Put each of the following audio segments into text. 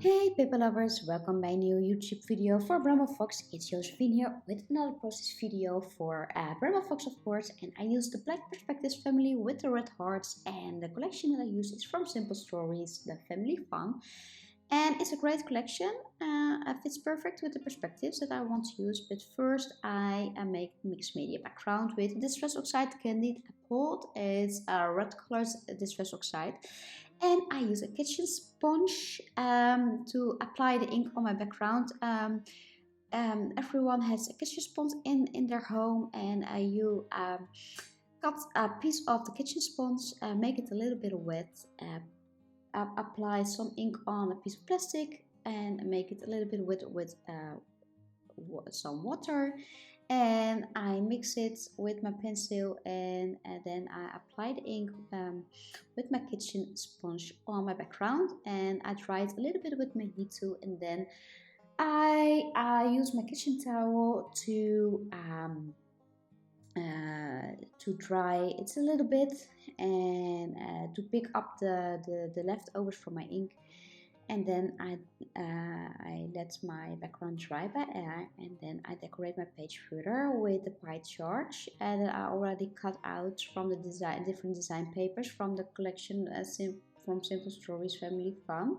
Hey paper lovers, welcome my new YouTube video for Bramble Fox. It's Josephine here with another process video for Bramble Fox, of course, and I use the Black Perspectives family with the red hearts, and the collection that I use is from Simple Stories, the Family Fun. And it's a great collection. It fits perfect with the perspectives that I want to use. But first, I make mixed media background with Distress Oxide Candied Apple. It's a red colored Distress Oxide. And I use a kitchen sponge to apply the ink on my background. Everyone has a kitchen sponge in their home, and you cut a piece of the kitchen sponge, make it a little bit wet, apply some ink on a piece of plastic and make it a little bit wet with some water, and I mix it with my pencil, and then I apply the ink with my kitchen sponge on my background, and I dry it a little bit with my heat tool, and then I use my kitchen towel to dry it a little bit, and to pick up the leftovers from my ink, and then I let my background dry by air, and then I decorate my page further with the pie charts that I already cut out from the different design papers from the collection from Simple Stories Family Fun,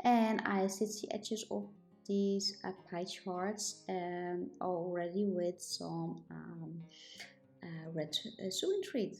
and I stitch the edges of these pie charts already with some red sewing thread.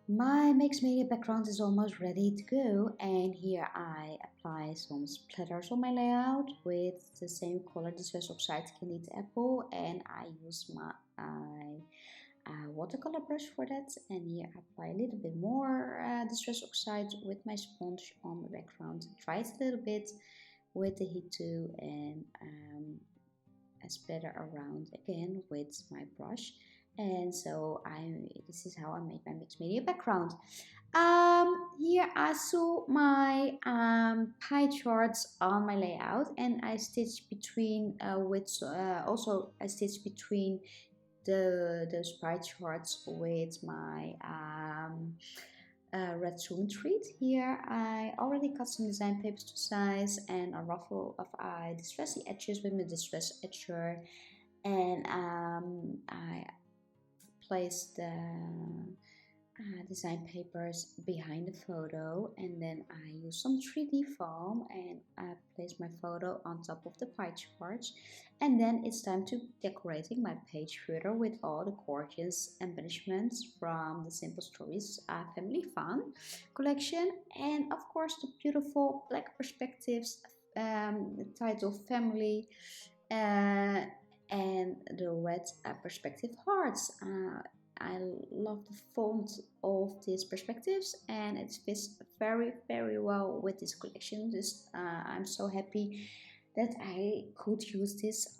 My mixed media background is almost ready to go, and here I apply some splatters on my layout with the same color Distress Oxide Candied Apple, and I use my watercolor brush for that, and here I apply a little bit more Distress Oxide with my sponge on the background, try it a little bit with the heat tool, and I splatter around again with my brush. And so this is how I make my mixed media background. Here I sew my pie charts on my layout, and I stitch between also I stitch between those pie charts with my red sewing thread. Here I already cut some design papers to size, and a ruffle of I distress the edges with my distress edger, and I place the design papers behind the photo, and then I use some 3D foam and I place my photo on top of the pie charts, and then it's time to decorating my page further with all the gorgeous embellishments from the Simple Stories Family Fun collection, and of course the beautiful black perspectives titled Family, and the red perspective hearts. I love the font of these perspectives, and it fits very well with this collection. I'm so happy that I could use this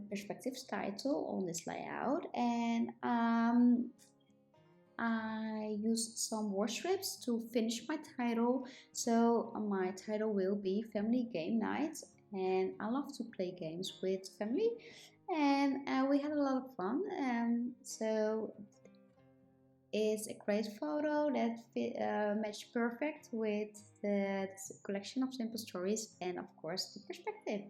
perspectives title on this layout, and I used some war strips to finish my title. So my title will be Family Game Night, and I love to play games with family, and we had a lot of fun. So it's a great photo that matched perfect with the collection of Simple Stories, and of course the perspective.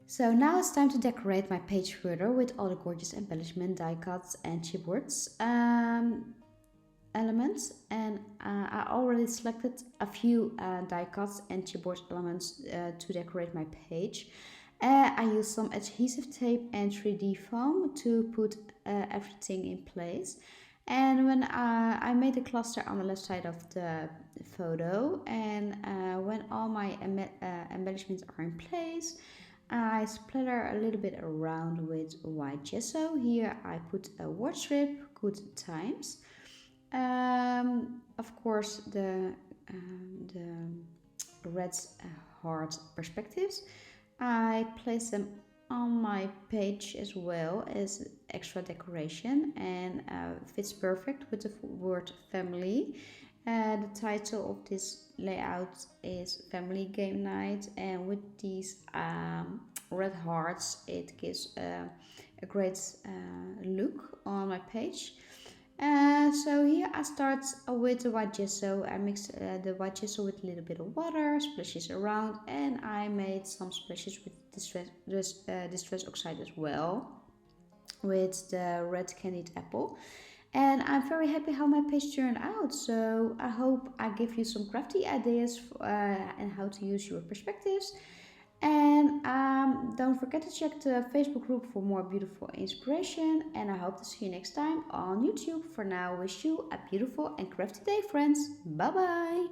So now it's time to decorate my page further with all the gorgeous embellishment, die cuts and chipboards. elements, and I already selected a few die cuts and chipboard elements to decorate my page. I used some adhesive tape and 3D foam to put everything in place. And when I made a cluster on the left side of the photo, and when all my embellishments are in place, I splatter a little bit around with white gesso. Here I put a word strip, good times. Of course, the red heart perspectives. I place them on my page as well as extra decoration, and fits perfect with the word family. The title of this layout is Family Game Night, and with these red hearts, it gives a great look on my page. So here I start with the white gesso. I mix the white gesso with a little bit of water, splashes around, and I made some splashes with distress oxide as well, with the red candied apple. And I'm very happy how my page turned out. So I hope I give you some crafty ideas and how to use your perspectives. And don't forget to check the Facebook group for more beautiful inspiration. And I hope to see you next time on YouTube. For now, wish you a beautiful and crafty day, friends. Bye bye.